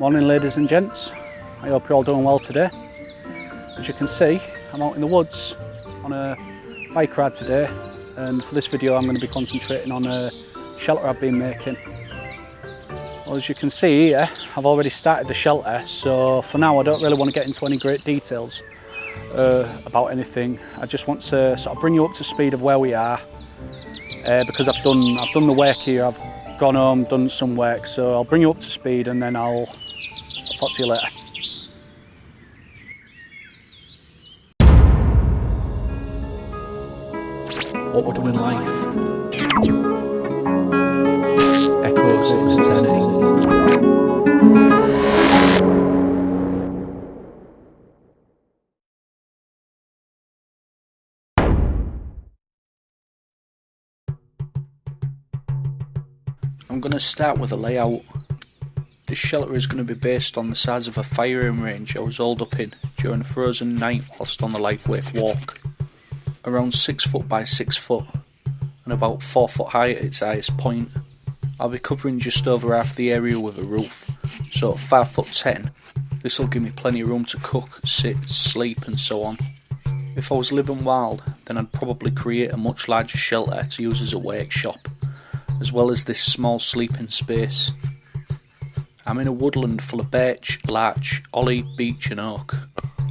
Morning ladies and gents, I hope you're all doing well today. As you can see, I'm out in the woods on a bike ride today, and for this video I'm going to be concentrating on a shelter I've been making. Well, as you can see here, I've already started the shelter, so for now I don't really want to get into any great details about anything. I just want to sort of bring you up to speed of where we are, because I've done the work here. I've gone home, done some work, so I'll bring you up to speed and then I'll talk to you later. What we're doing life. Echoes of eternity. I'm going to start with a layout. This shelter is going to be based on the size of a firing range I was holed up in during a frozen night whilst on the Lightwake walk. Around 6 foot by 6 foot and about 4 foot high at its highest point. I'll be covering just over half the area with a roof, so at 5'10", this will give me plenty of room to cook, sit, sleep and so on. If I was living wild, then I'd probably create a much larger shelter to use as a workshop, as well as this small sleeping space. I'm in a woodland full of birch, larch, holly, beech and oak.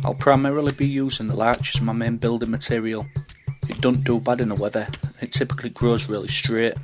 I'll primarily be using the larch as my main building material. It don't do bad in the weather, it typically grows really straight.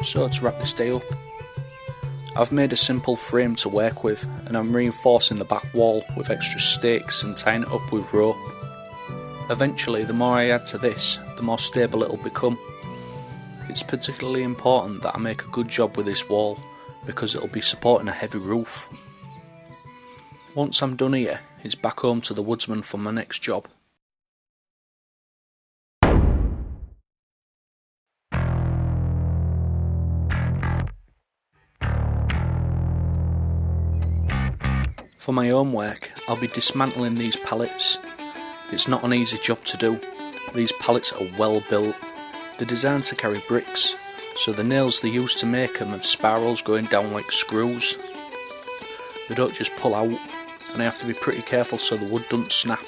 So to wrap this day up, I've made a simple frame to work with, and I'm reinforcing the back wall with extra stakes and tying it up with rope. Eventually, the more I add to this, the more stable it'll become. It's particularly important that I make a good job with this wall, because it'll be supporting a heavy roof. Once I'm done here, it's back home to the woodsman for my next job. For my own work, I'll be dismantling these pallets. It's not an easy job to do. These pallets are well built. They're designed to carry bricks, so the nails they use to make them have spirals going down like screws. They don't just pull out, and I have to be pretty careful so the wood doesn't snap.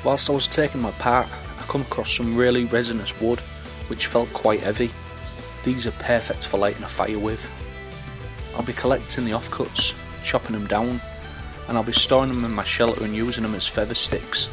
Whilst I was taking my part, I come across some really resinous wood, which felt quite heavy. These are perfect for lighting a fire with. I'll be collecting the offcuts, chopping them down, and I'll be storing them in my shelter and using them as feather sticks.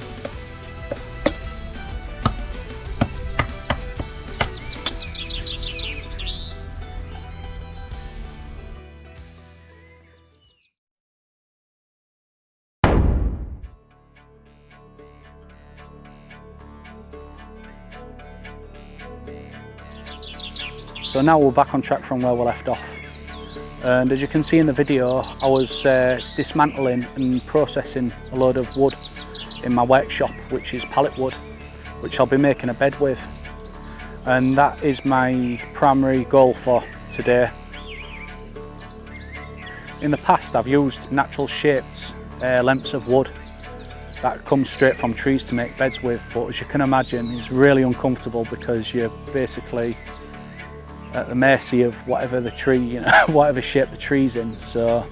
So now we're back on track from where we left off. And as you can see in the video, I was dismantling and processing a load of wood in my workshop, which is pallet wood, which I'll be making a bed with. And that is my primary goal for today. In the past, I've used natural shaped lengths of wood that come straight from trees to make beds with, but as you can imagine, it's really uncomfortable because you're basically at the mercy of whatever the tree, you know, whatever shape the tree's in. So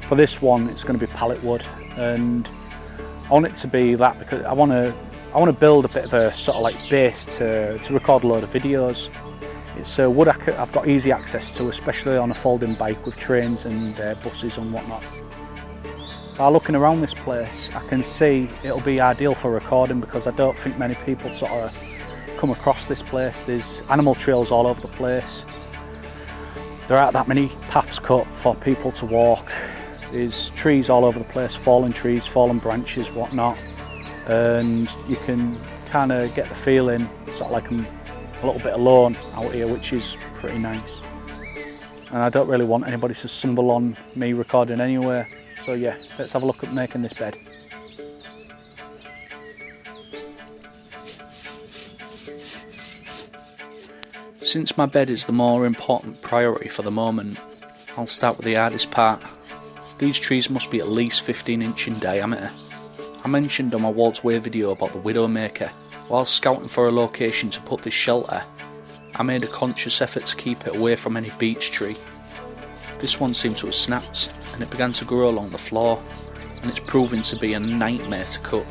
for this one, it's going to be pallet wood, and I want it to be that because I want to build a bit of a sort of like base to record a load of videos. It's wood I've got easy access to, especially on a folding bike with trains and buses and whatnot. By looking around this place, I can see it'll be ideal for recording because I don't think many people sort of come across this place. There's animal trails all over the place. There aren't that many paths cut for people to walk. There's trees all over the place, fallen trees, fallen branches, whatnot. And you can kind of get the feeling sort of like I'm a little bit alone out here, which is pretty nice. And I don't really want anybody to stumble on me recording anywhere. So yeah, let's have a look at making this bed. Since my bed is the more important priority for the moment, I'll start with the hardest part. These trees must be at least 15 inch in diameter. I mentioned on my Walt's Way video about the Widowmaker. While scouting for a location to put this shelter, I made a conscious effort to keep it away from any beech tree. This one seemed to have snapped, and it began to grow along the floor, and it's proving to be a nightmare to cut.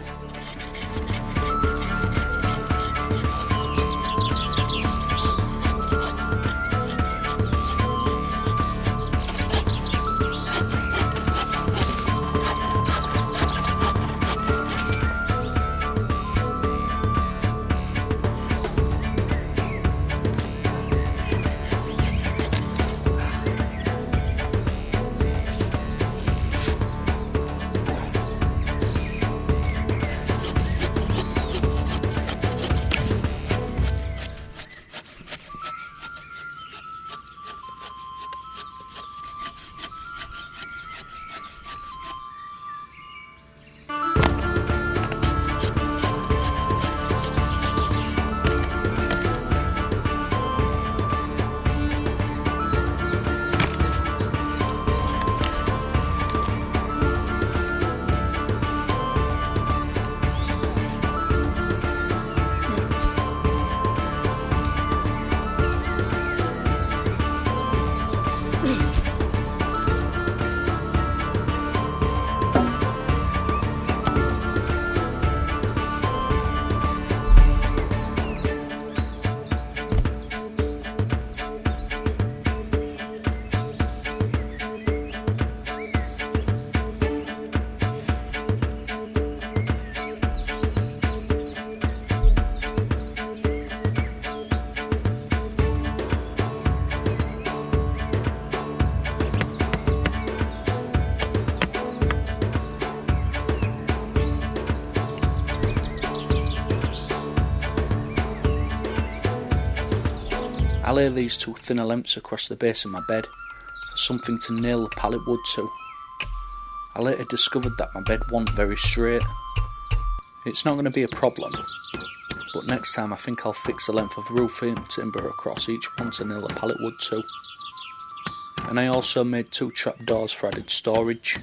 I lay these two thinner lengths across the base of my bed for something to nail the pallet wood to. I later discovered that my bed wasn't very straight. It's not going to be a problem, but next time I think I'll fix a length of roofing timber across each one to nail the pallet wood to. And I also made two trapdoors for added storage.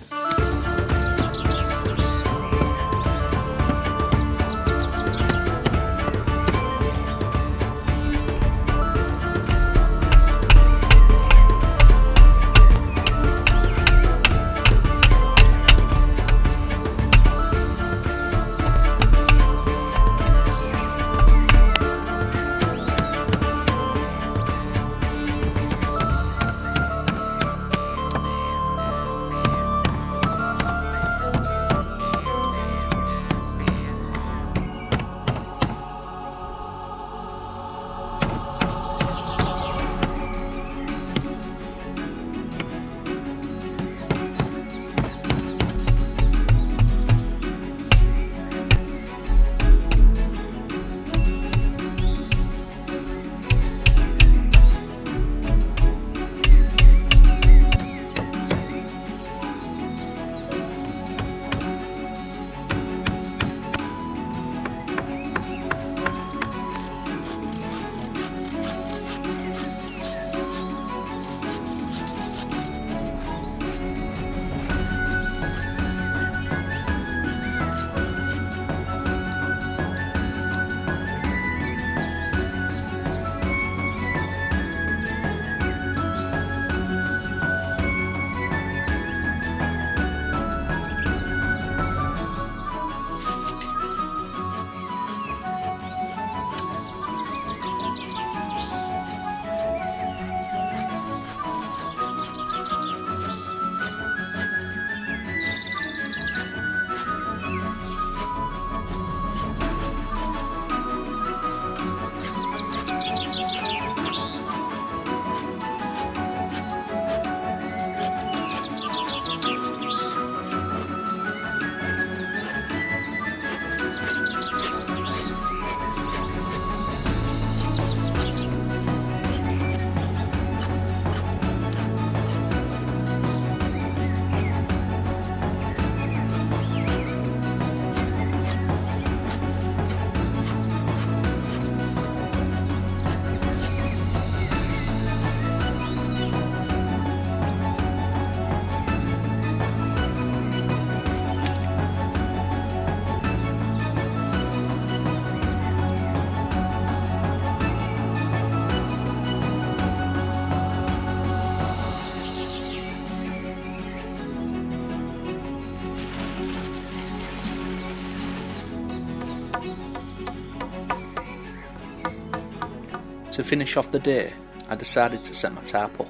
To finish off the day, I decided to set my tarp up.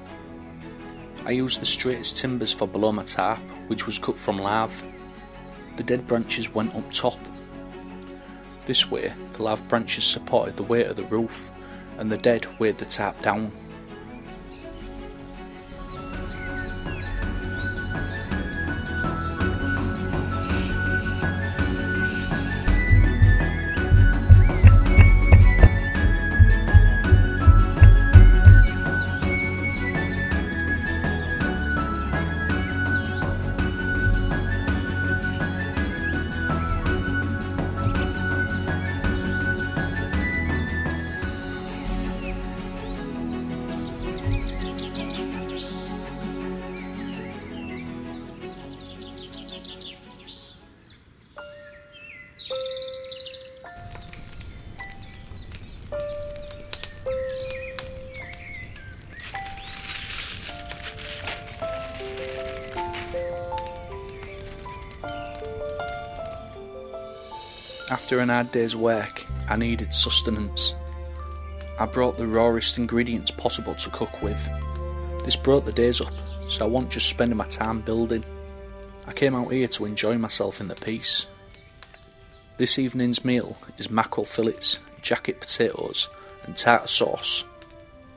I used the straightest timbers for below my tarp, which was cut from lath. The dead branches went up top. This way, the lath branches supported the weight of the roof, and the dead weighed the tarp down. After an hard day's work, I needed sustenance. I brought the rawest ingredients possible to cook with. This broke the days up, so I wasn't just spending my time building. I came out here to enjoy myself in the peace. This evening's meal is mackerel fillets, jacket potatoes and tartar sauce.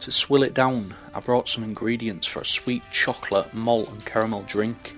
To swill it down, I brought some ingredients for a sweet chocolate, malt and caramel drink.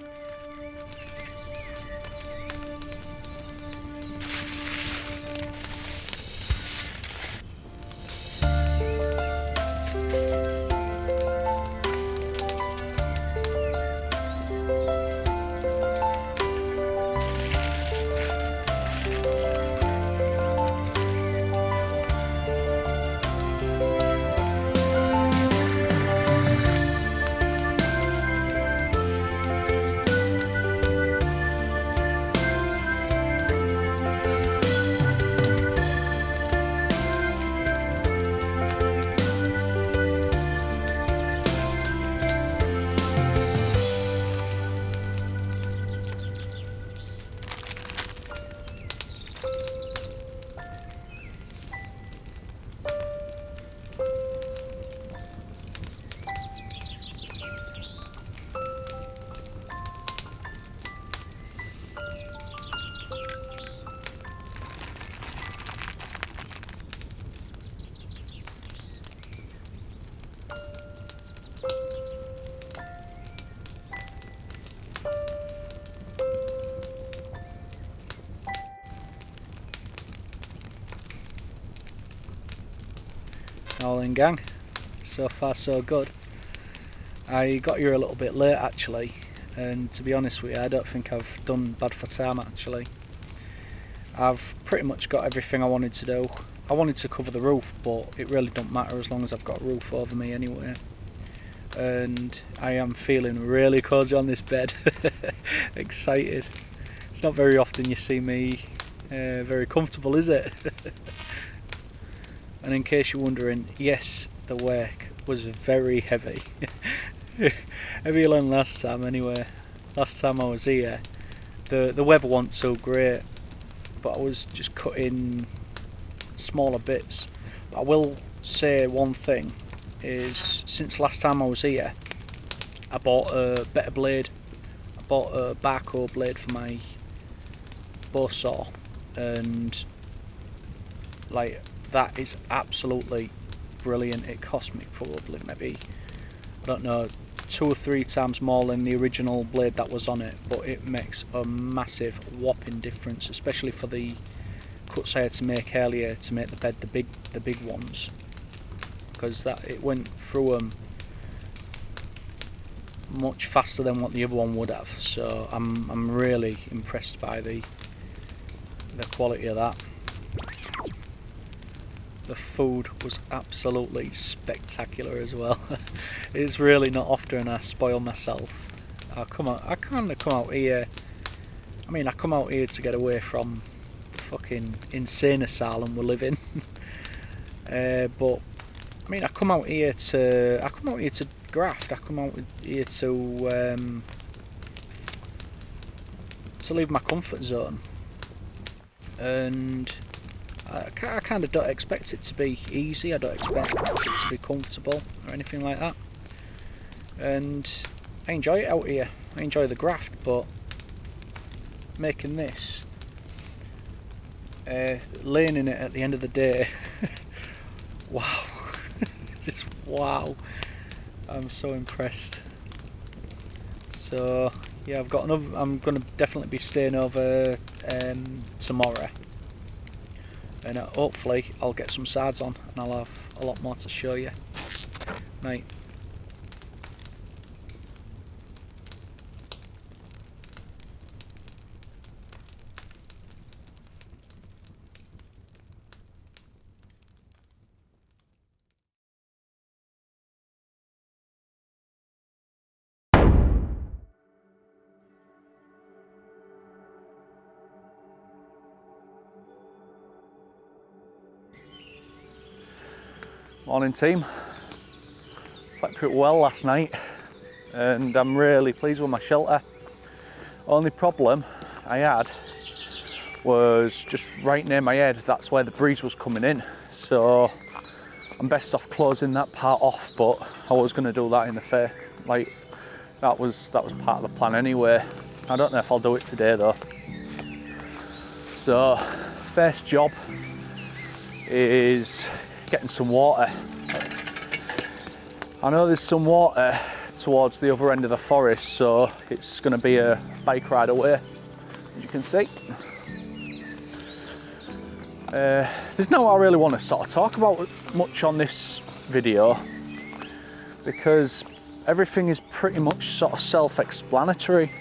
All in, gang, so far so good. I got here a little bit late actually, and to be honest with you, I don't think I've done bad for time actually. I've pretty much got everything I wanted to do. I wanted to cover the roof, but it really don't matter as long as I've got a roof over me anyway. And I am feeling really cosy on this bed. Excited. It's not very often you see me very comfortable, is it? And in case you're wondering, yes, the work was very heavy. Heavier than last time anyway. Last time I was here, the weather wasn't so great, but I was just cutting smaller bits. But I will say one thing, is since last time I was here, I bought a better blade. I bought a Barco blade for my bow saw, and like, that is absolutely brilliant. It cost me probably maybe, I don't know, 2 or 3 times more than the original blade that was on it, but it makes a massive whopping difference, especially for the cuts I had to make earlier to make the bed the big ones, because that it went through them much faster than what the other one would have. So I'm really impressed by the quality of that. The food was absolutely spectacular as well. It's really not often I spoil myself. I kind of come out here. I mean, I come out here to get away from the fucking insane asylum we live in. But I mean, I come out here to graft. I come out here to leave my comfort zone, and I kind of don't expect it to be easy. I don't expect it to be comfortable or anything like that. And I enjoy it out here. I enjoy the graft, but making this, laying in it at the end of the day, wow, just wow. I'm so impressed. So yeah, I've got another. I'm going to definitely be staying over tomorrow, and hopefully I'll get some sards on, and I'll have a lot more to show you. Right. Morning team. Slept pretty well last night and I'm really pleased with my shelter. Only problem I had was just right near my head. That's where the breeze was coming in, so I'm best off closing that part off, but I was going to do that in the fair. Like that was part of the plan anyway. I don't know if I'll do it today though. So first job is getting some water. I know there's some water towards the other end of the forest, so it's going to be a bike ride away, as you can see. There's not what I really want to sort of talk about much on this video, because everything is pretty much sort of self-explanatory,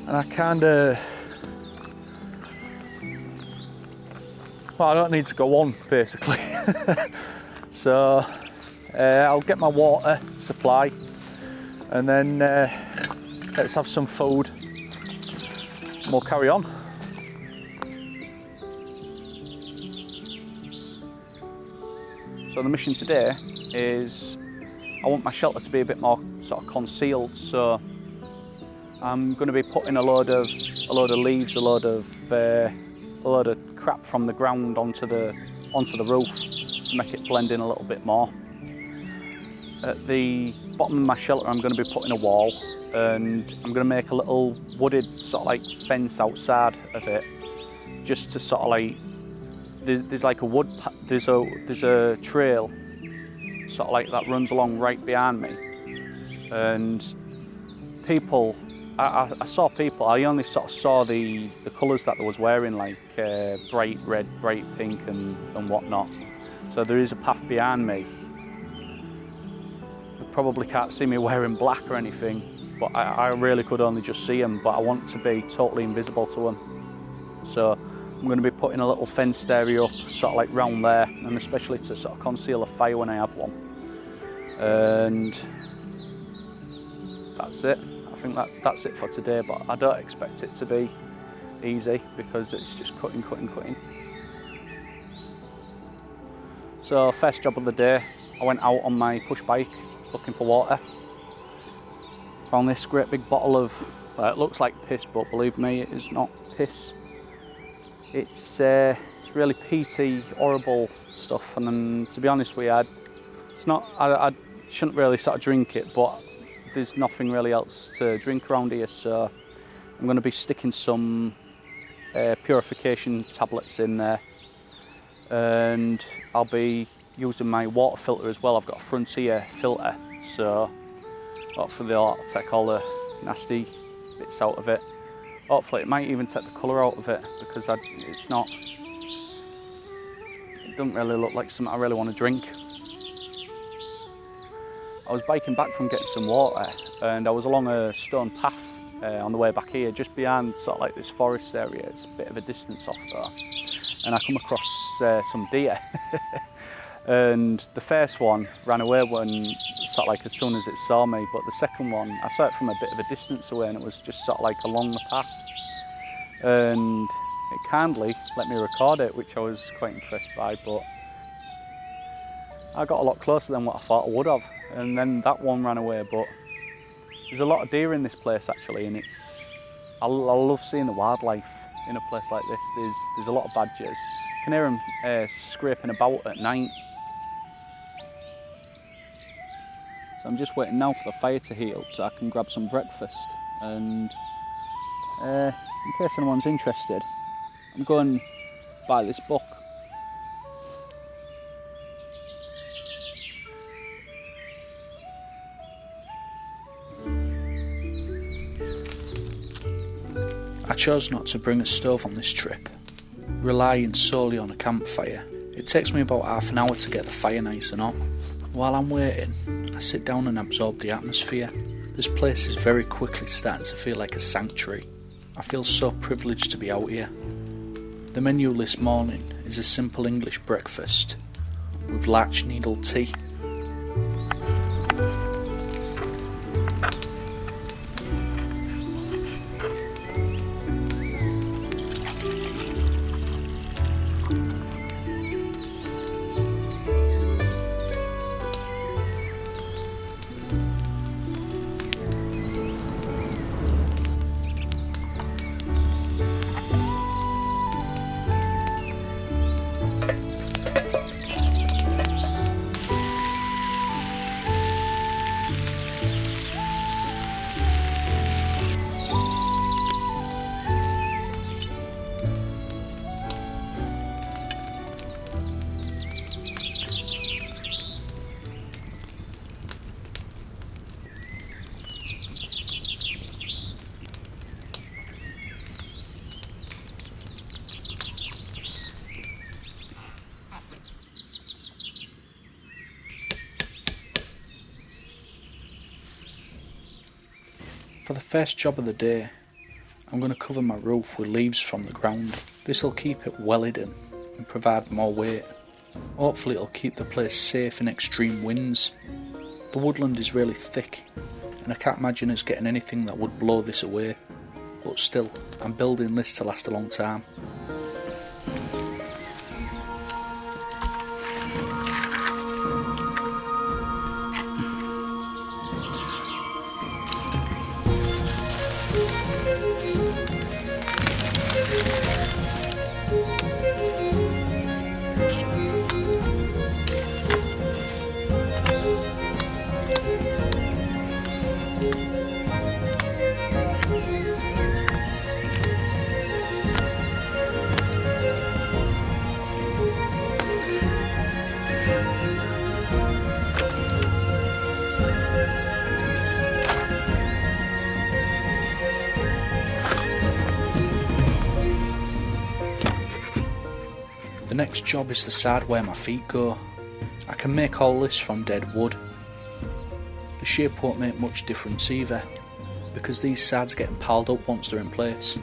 and I kind of, well, I don't need to go on basically. So I'll get my water supply and then let's have some food and we'll carry on. So the mission today is I want my shelter to be a bit more sort of concealed, so I'm going to be putting a load of leaves, a load of crap from the ground onto the roof to make it blend in a little bit more. At the bottom of my shelter I'm going to be putting a wall, and I'm going to make a little wooded sort of like fence outside of it, just to sort of like, there's like a wood, there's a trail sort of like that runs along right behind me, and people, I saw people, I only sort of saw the colours that they was wearing, like bright red, bright pink and whatnot. So there is a path behind me. They probably can't see me wearing black or anything, but I really could only just see them, but I want to be totally invisible to them. So I'm going to be putting a little fenced area up, sort of like round there, and especially to sort of conceal a fire when I have one. And that's it. I think that's it for today, but I don't expect it to be easy because it's just cutting. So first job of the day, I went out on my push bike looking for water. Found this great big bottle of, well, it looks like piss, but believe me, it is not piss. It's really peaty, horrible stuff, and then to be honest with you, it's not, I shouldn't really sort of drink it, but there's nothing really else to drink around here, so I'm going to be sticking some purification tablets in there, and I'll be using my water filter as well. I've got a Frontier filter, so hopefully that'll take all the nasty bits out of it. Hopefully it might even take the colour out of it, because it doesn't really look like something I really want to drink. I was biking back from getting some water, and I was along a stone path on the way back here, just behind sort of like this forest area. It's a bit of a distance off though, and I come across some deer. And the first one ran away when sort of like as soon as it saw me, but the second one, I saw it from a bit of a distance away, and it was just sort of like along the path, and it kindly let me record it, which I was quite impressed by. But I got a lot closer than what I thought I would have, and then that one ran away. But there's a lot of deer in this place actually, and I love seeing the wildlife in a place like this. There's a lot of badgers, can hear them scraping about at night. So I'm just waiting now for the fire to heat up so I can grab some breakfast. And in case anyone's interested, I'm going to buy this book. I chose not to bring a stove on this trip, relying solely on a campfire. It takes me about half an hour to get the fire nice and hot. While I'm waiting, I sit down and absorb the atmosphere. This place is very quickly starting to feel like a sanctuary. I feel so privileged to be out here. The menu this morning is a simple English breakfast with larch needle tea. For the first job of the day, I'm going to cover my roof with leaves from the ground. This will keep it well hidden and provide more weight. Hopefully it'll keep the place safe in extreme winds. The woodland is really thick and I can't imagine us getting anything that would blow this away. But still, I'm building this to last a long time. The next job is the side where my feet go. I can make all this from dead wood. The shape won't make much difference either, because these sides are getting piled up once they're in place.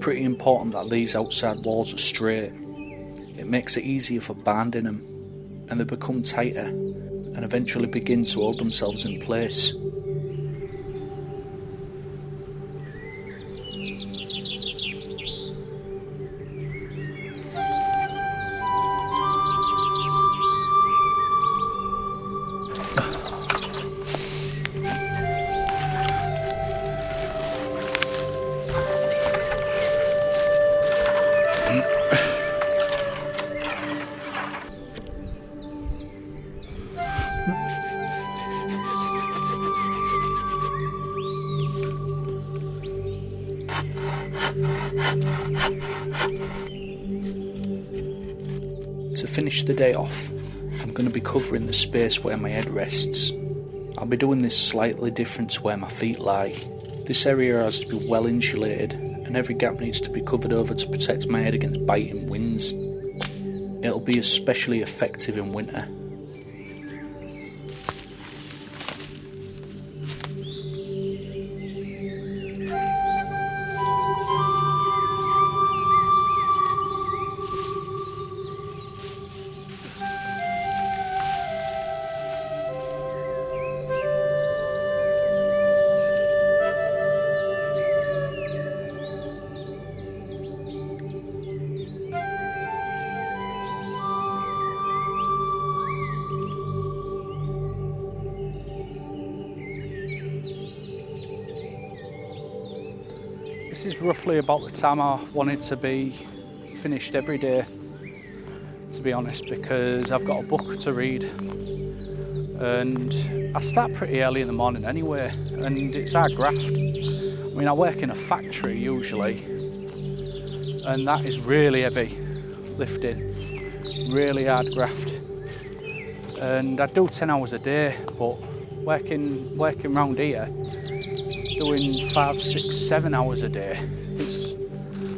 pretty important that these outside walls are straight. It makes it easier for binding them, and they become tighter and eventually begin to hold themselves in place. To finish the day off, I'm going to be covering the space where my head rests. I'll be doing this slightly different to where my feet lie. This area has to be well insulated, and every gap needs to be covered over to protect my head against biting winds. It'll be especially effective in winter. This is roughly about the time I wanted to be finished every day, to be honest, because I've got a book to read and I start pretty early in the morning anyway, and it's hard graft. I mean, I work in a factory usually, and that is really heavy lifting, really hard graft, and I do 10 hours a day, but working round here, doing 5, 6, 7 hours a day, it's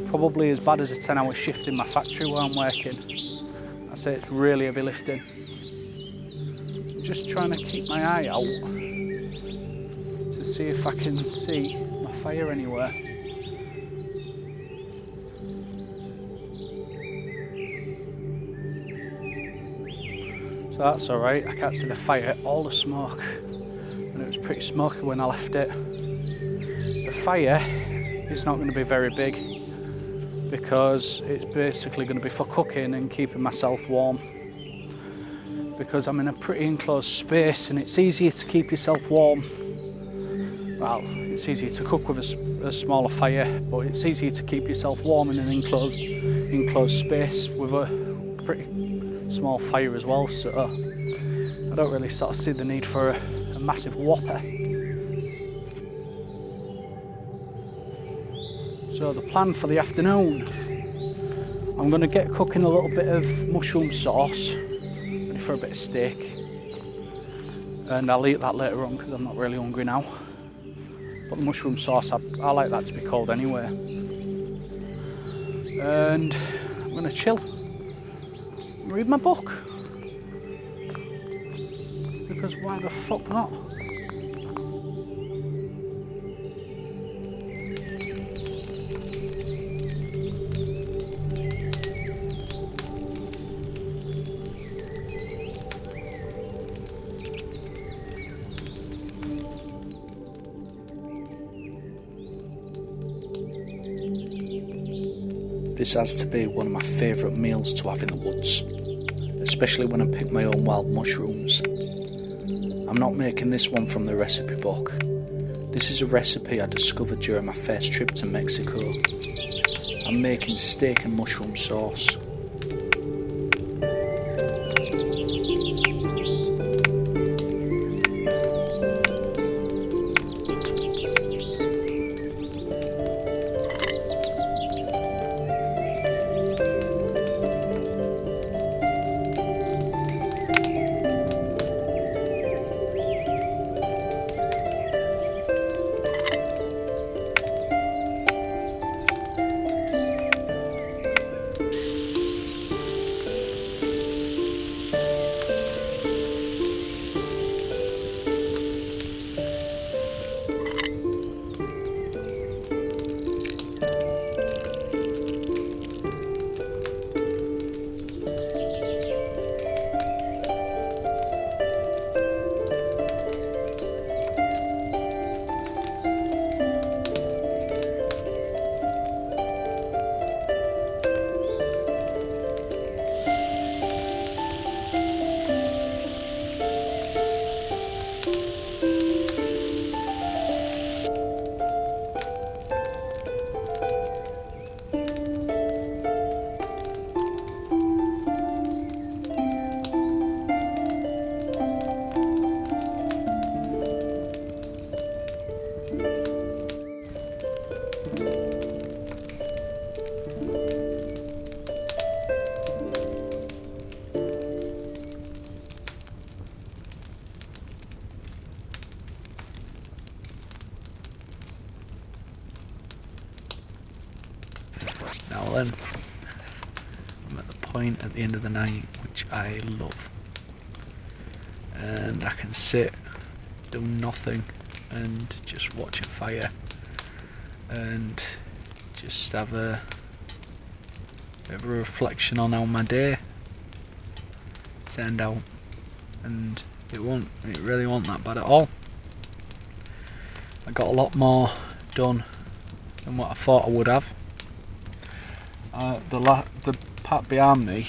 probably as bad as a 10-hour shift in my factory where I'm working. I say it's really heavy lifting. I'm just trying to keep my eye out to see if I can see my fire anywhere. So that's alright, I can't see the fire, all the smoke, and it was pretty smoky when I left it. The fire is not going to be very big because it's basically going to be for cooking and keeping myself warm, because I'm in a pretty enclosed space and it's easier to keep yourself warm. Well, it's easier to cook with a smaller fire, but it's easier to keep yourself warm in an enclosed space with a pretty small fire as well, so I don't really sort of see the need for a massive whopper. So the plan for the afternoon, I'm going to get cooking a little bit of mushroom sauce, ready for a bit of steak, and I'll eat that later on because I'm not really hungry now. But the mushroom sauce, I like that to be cold anyway. And I'm going to chill, read my book, because why the fuck not? This has to be one of my favourite meals to have in the woods, especially when I pick my own wild mushrooms. I'm not making this one from the recipe book. This is a recipe I discovered during my first trip to Mexico. I'm making steak and mushroom sauce. now then. I'm at the point at the end of the night which I love. And I can sit, do nothing, and just watch a fire. And just have a bit of a reflection on how my day turned out. And it really wasn't that bad at all. I got a lot more done than what I thought I would have. The part behind me,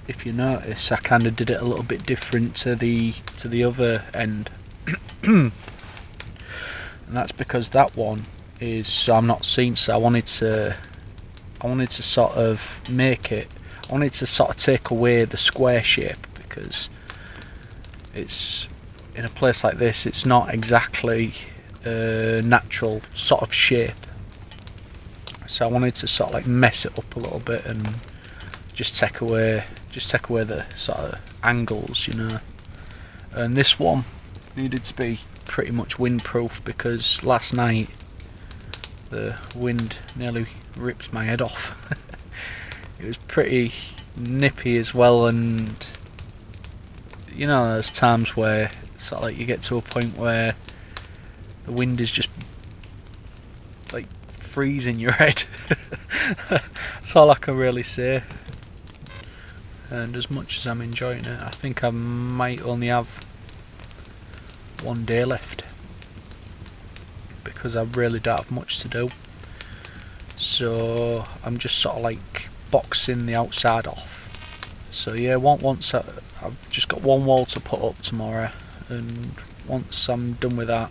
if you notice, I kind of did it a little bit different to the other end, and that's because that one is I'm not seen. So I wanted to sort of make it. I wanted to sort of take away the square shape, because it's in a place like this. It's not exactly a natural sort of shape. So I wanted to sort of like mess it up a little bit and just take away the sort of angles, you know. And this one needed to be pretty much windproof, because last night the wind nearly ripped my head off. It was pretty nippy as well, and you know, there's times where sort of like you get to a point where the wind is just like freezing your head. That's all I can really say. And as much as I'm enjoying it, I think I might only have one day left, because I really don't have much to do. So I'm just sort of like boxing the outside off. So yeah, I've just got one wall to put up tomorrow, and once I'm done with that,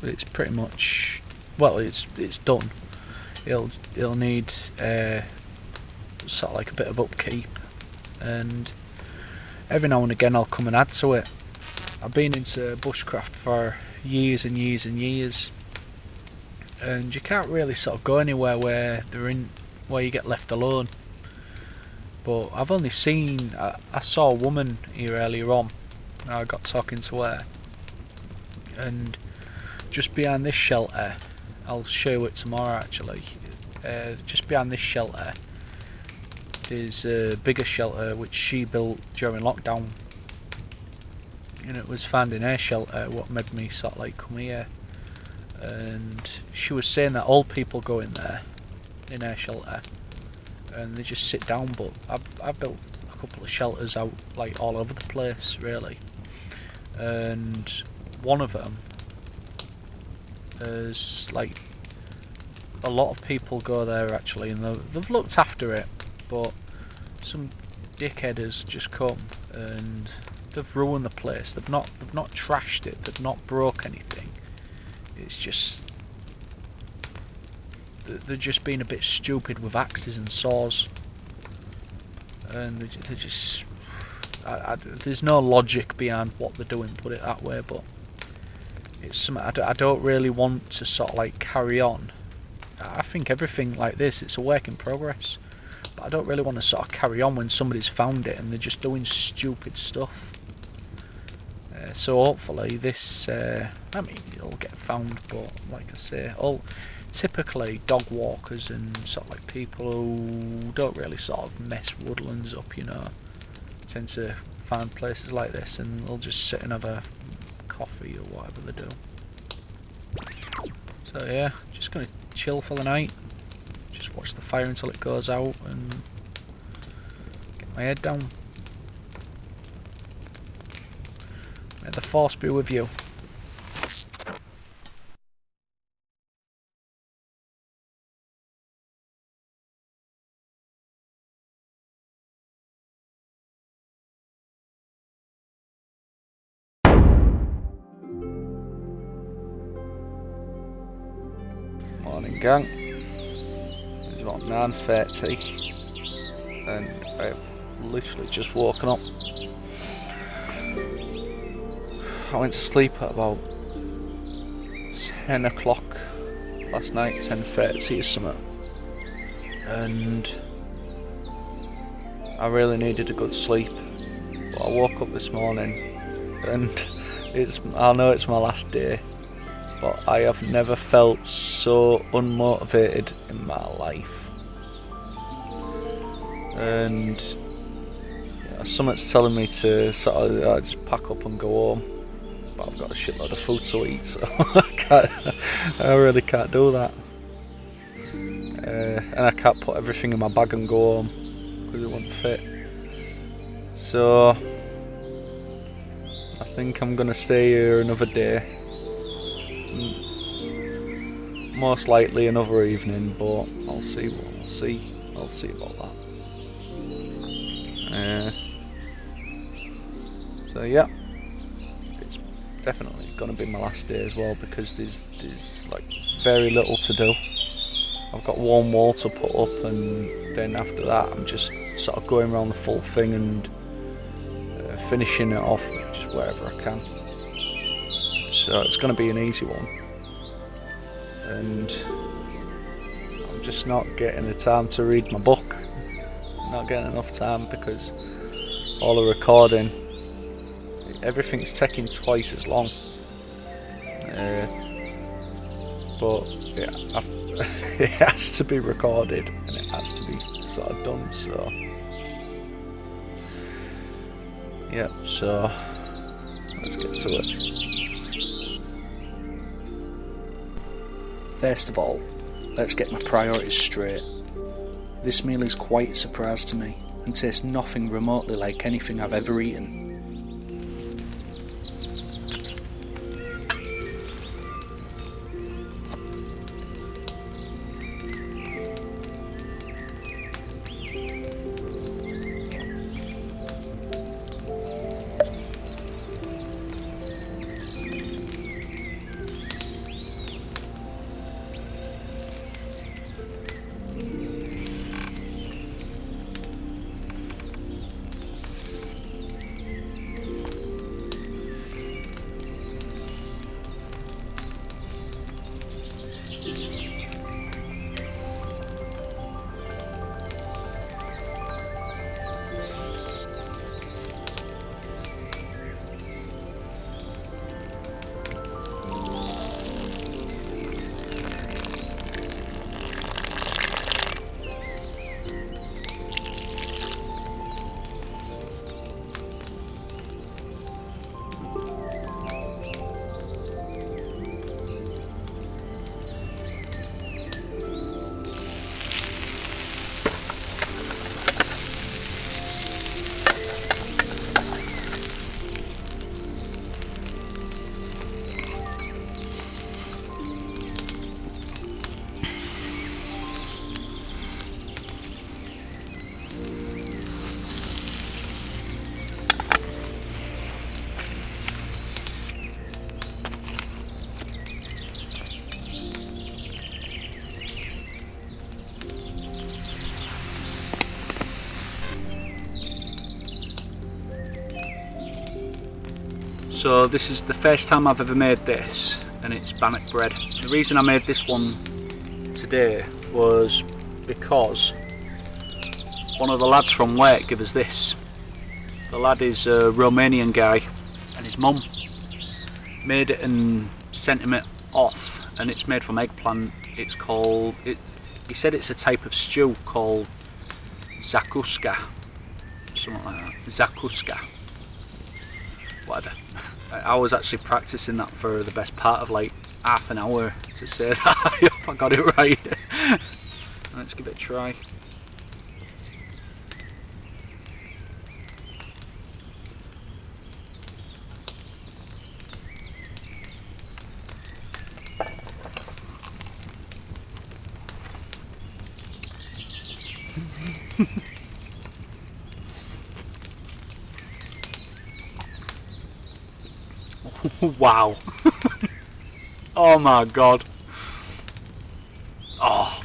it's pretty much, well, it's done. It'll need sort of like a bit of upkeep, and every now and again I'll come and add to it. I've been into bushcraft for years and years and years, and you can't really sort of go anywhere where you get left alone. But I've only seen, I saw a woman here earlier on, and I got talking to her, and just behind this shelter, I'll show you it tomorrow actually, just behind this shelter there's a bigger shelter which she built during lockdown, and it was found in her shelter what made me sort of like come here. And she was saying that old people go in there, in her shelter, and they just sit down. But I've built a couple of shelters out like all over the place really, and one of them is like, a lot of people go there actually, and they've looked after it, but some dickhead has just come and they've ruined the place. They've not trashed it, they've not broke anything. It's just they're just being a bit stupid with axes and saws, and they're just there's no logic behind what they're doing, put it that way. But it's something I don't really want to sort of like carry on. I think everything like this, it's a work in progress, but I don't really want to sort of carry on when somebody's found it and they're just doing stupid stuff. So hopefully this, I mean, it'll get found, but like I say, typically dog walkers and sort of like people who don't really sort of mess woodlands up, you know, tend to find places like this and they'll just sit and have a coffee or whatever they do. So yeah, just gonna chill for the night, just watch the fire until it goes out and get my head down. May the force be with you. Morning gang, it's about 9:30 and I've literally just woken up. I went to sleep at about 10 o'clock last night, 10:30 or something, and I really needed a good sleep, but I woke up this morning and I know it's my last day, but I have never felt so unmotivated in my life. And something's telling me to sort of just pack up and go home, but I've got a shitload of food to eat, so I really can't do that. And I can't put everything in my bag and go home because it wouldn't fit. So I think I'm gonna stay here another day, most likely another evening, but I'll see about that. So yeah, it's definitely gonna be my last day as well, because there's like very little to do. I've got one wall to put up, and then after that I'm just sort of going around the full thing and finishing it off just wherever I can. So it's going to be an easy one, and I'm just not getting the time to read my book. Not getting enough time because all the recording, everything's taking twice as long. But yeah, it has to be recorded and it has to be sort of done. So yeah, so let's get to it. First of all, let's get my priorities straight. This meal is quite a surprise to me and tastes nothing remotely like anything I've ever eaten. So this is the first time I've ever made this, and it's bannock bread. The reason I made this one today was because one of the lads from work gave us this. The lad is a Romanian guy, and his mum made it and sent him it off, and it's made from eggplant. It's called, he said it's a type of stew called zakuska, something like that, zakuska, whatever. I was actually practicing that for the best part of like half an hour to say that. I hope I got it right. Let's give it a try. Wow. Oh my god. Oh.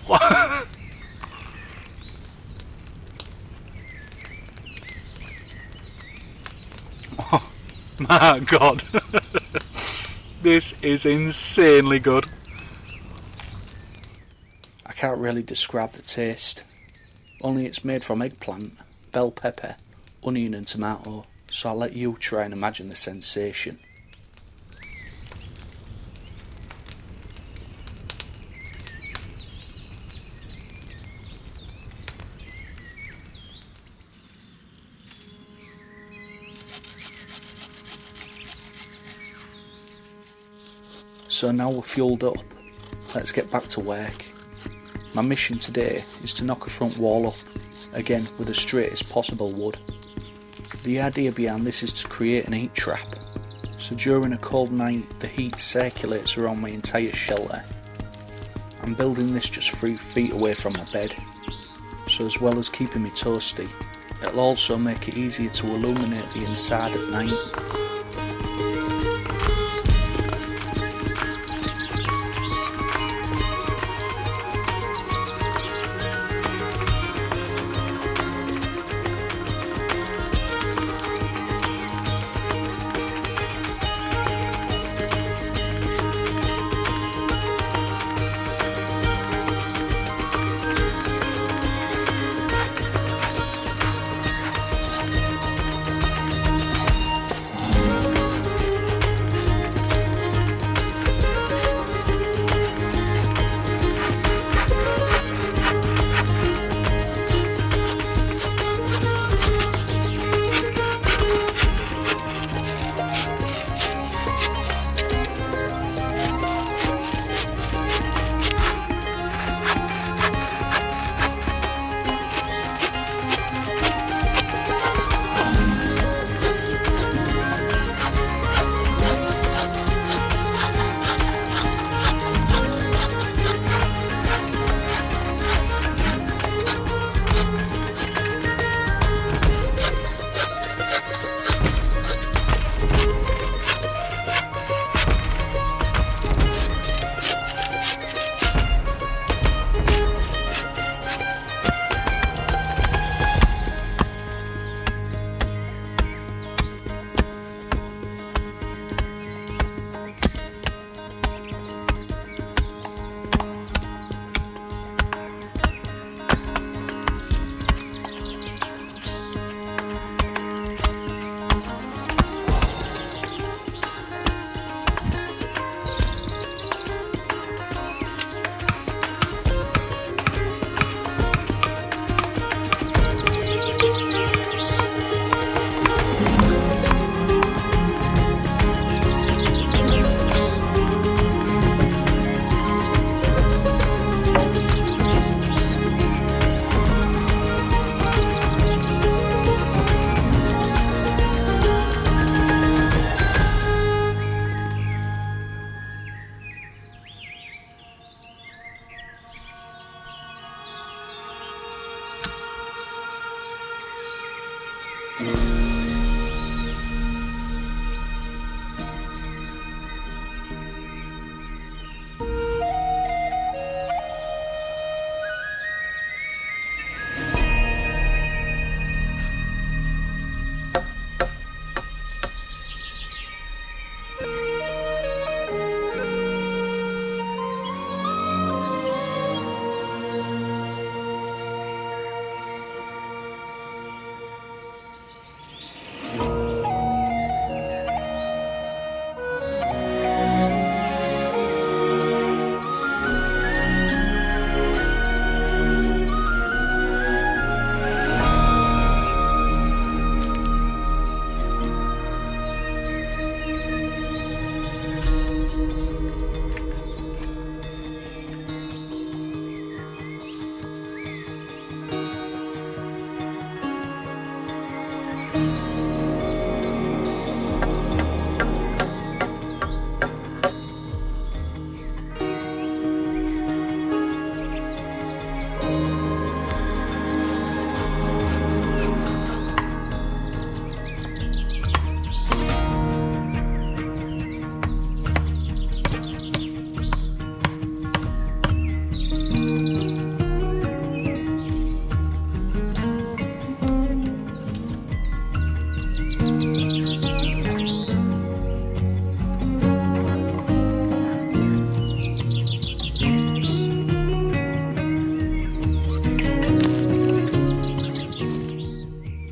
Oh my god. This is insanely good. I can't really describe the taste. Only it's made from eggplant, bell pepper, onion and tomato, so I'll let you try and imagine the sensation. So now we're fueled up, let's get back to work. My mission today is to knock a front wall up, again with the straightest possible wood. The idea behind this is to create an heat trap, so during a cold night the heat circulates around my entire shelter. I'm building this just 3 feet away from my bed, so as well as keeping me toasty, it'll also make it easier to illuminate the inside at night.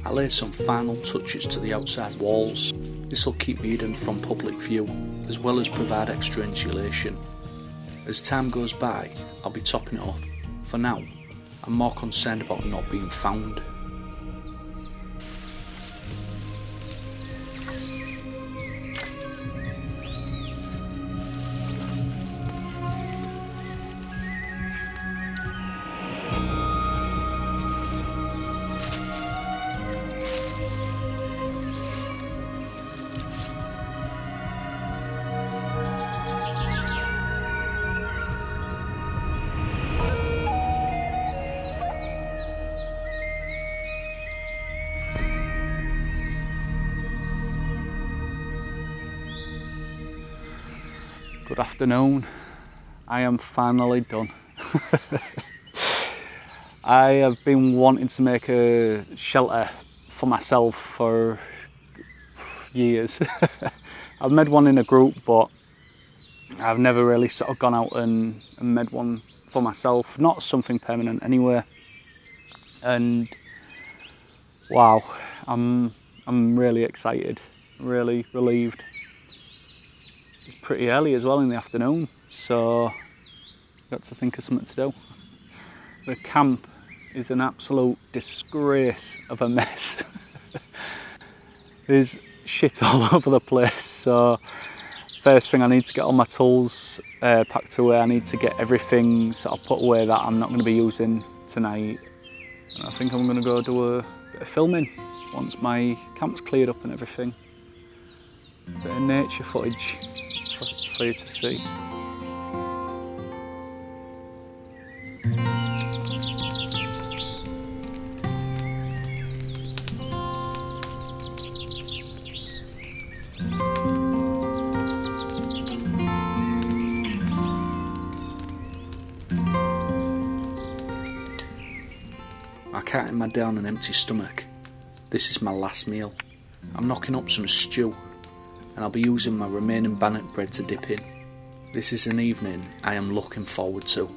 I laid some final touches to the outside walls. This will keep me hidden from public view, as well as provide extra insulation. As time goes by, I'll be topping it up. For now, I'm more concerned about not being found. Good afternoon. I am finally done. I have been wanting to make a shelter for myself for years. I've made one in a group, but I've never really sort of gone out and made one for myself. Not something permanent anyway. And wow, I'm really excited, really relieved. It's pretty early as well in the afternoon, so got to think of something to do. The camp is an absolute disgrace of a mess. There's shit all over the place, so first thing I need to get all my tools packed away. I need to get everything sort of put away that I'm not going to be using tonight. And I think I'm going to go do a bit of filming once my camp's cleared up and everything. A bit of nature footage for you to see. I can't have my day on an empty stomach. This is my last meal. I'm knocking up some stew, and I'll be using my remaining bannock bread to dip in. This is an evening I am looking forward to.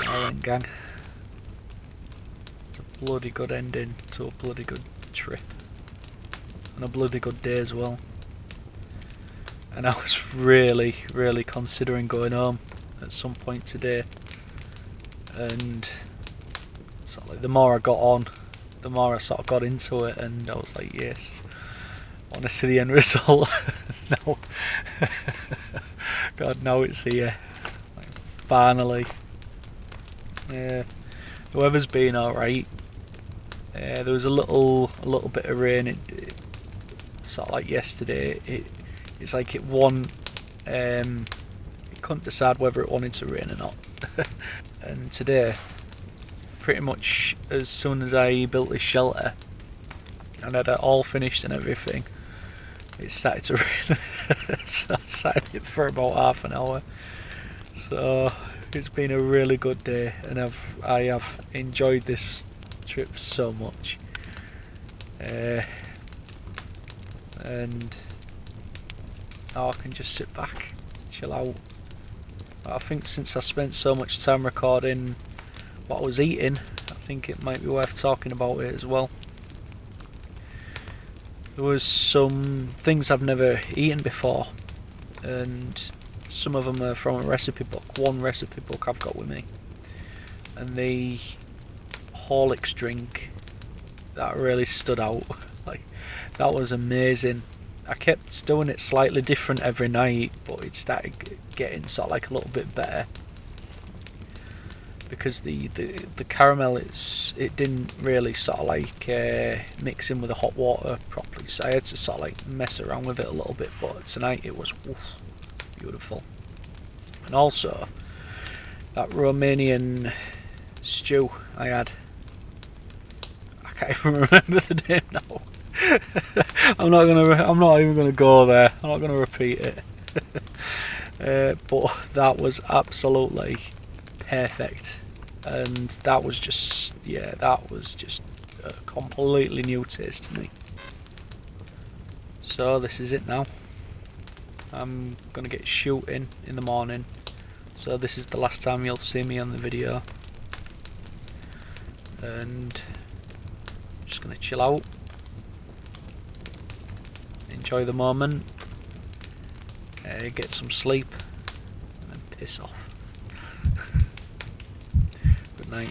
Alright gang, it's a bloody good ending to a bloody good trip, and a bloody good day as well. And I was really considering going home at some point today, and sort of like the more I got on, the more I sort of got into it, and I was like, yes, I want to see the end result. Now, God, now it's here, like, finally. Yeah, the weather's been alright. There was a little bit of rain. It sort of like yesterday. It's like it couldn't decide whether it wanted to rain or not. And today, pretty much as soon as I built this shelter and had it all finished and everything, it started to rain. So I sat in it for about half an hour. So it's been a really good day, and I have enjoyed this trip so much. And now I can just sit back, chill out. I think since I spent so much time recording what I was eating, I think it might be worth talking about it as well. There was some things I've never eaten before, and some of them are from a recipe book. One recipe book I've got with me, and the Horlicks drink, that really stood out. Like, that was amazing. I kept doing it slightly different every night, but it started getting sort of like a little bit better, because the caramel, it didn't really sort of like mix in with the hot water properly, so I had to sort of like mess around with it a little bit. But tonight it was beautiful. And also that Romanian stew I had, I can't even remember the name now. I'm not even gonna go there. I'm not gonna repeat it. But that was absolutely perfect, and that was just a completely new taste to me. So this is it now. I'm gonna get shooting in the morning, so this is the last time you'll see me on the video, and I'm just gonna chill out, enjoy the moment, get some sleep, and then piss off. Good night.